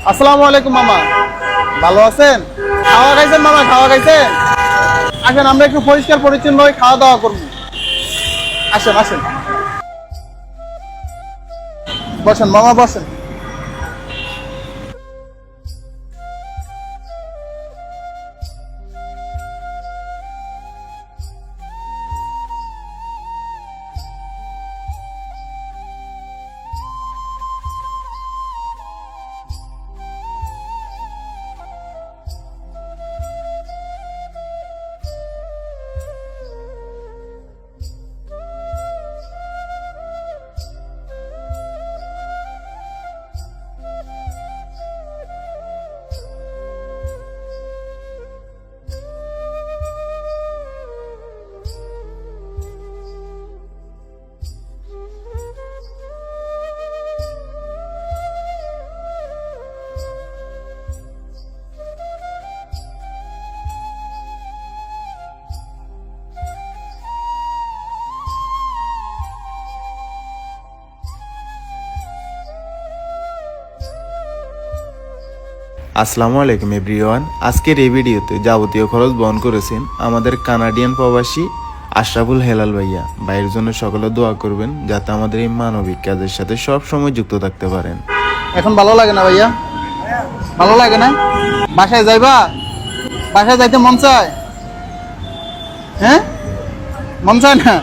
আসসালামু আলাইকুম মামা, ভালো আছেন? খাওয়া খাইছেন মামা? খাওয়া খাইছেন? আসেন আমরা একটু পরিষ্কার পরিচ্ছন্ন হয়ে খাওয়া দাওয়া করবো। আসেন আসেন, বসেন মামা বসেন। আসসালামু আলাইকুম এভরিওয়ান। আজকের এই ভিডিওতে যাবতীয় খরচ বহন করেছেন আমাদের কানাডিয়ান প্রবাসী আশরাফুল হেলাল ভাইয়া। ভাইয়ের জন্য সকলে দোয়া করবেন যাতে আমাদের এই মানবিক কাজের সাথে সব সময় যুক্ত থাকতে পারেন। এখন ভালো লাগে না ভাইয়া? ভালো লাগে না? বাসায় যাইবা? বাসায় যাইতে মন চায়? হ্যাঁ, মন চায় না?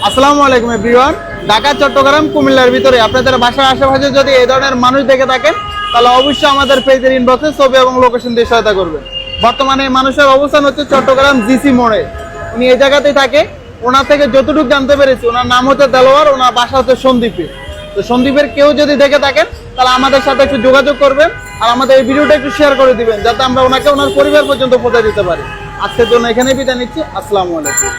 আসসালামু আলাইকুম এভরিওয়ান। ঢাকা, চট্টগ্রাম, কুমিল্লার ভিতরে আপনাদের বাসার আশেপাশে যদি এই ধরনের মানুষ দেখে থাকেন তাহলে অবশ্যই আমাদের পেজের ইনবক্সে ছবি এবং লোকেশন দিয়ে সহায়তা করবেন। বর্তমানে এই মানুষের অবস্থান হচ্ছে চট্টগ্রাম জিসি মোড়ে। উনি এই জায়গাতেই থাকে। ওনার থেকে যতটুকু জানতে পেরেছি, ওনার নাম হচ্ছে দেলোয়ার, ওনার বাসা হচ্ছে সন্দ্বীপে। তো সন্দ্বীপের কেউ যদি দেখে থাকেন তাহলে আমাদের সাথে একটু যোগাযোগ করবেন আর আমাদের এই ভিডিওটা একটু শেয়ার করে দিবেন যাতে আমরা ওনাকে ওনার পরিবার পর্যন্ত পৌঁছে দিতে পারি। আজকের জন্য এখানেই বিদায় নিচ্ছি। আসসালামু আলাইকুম।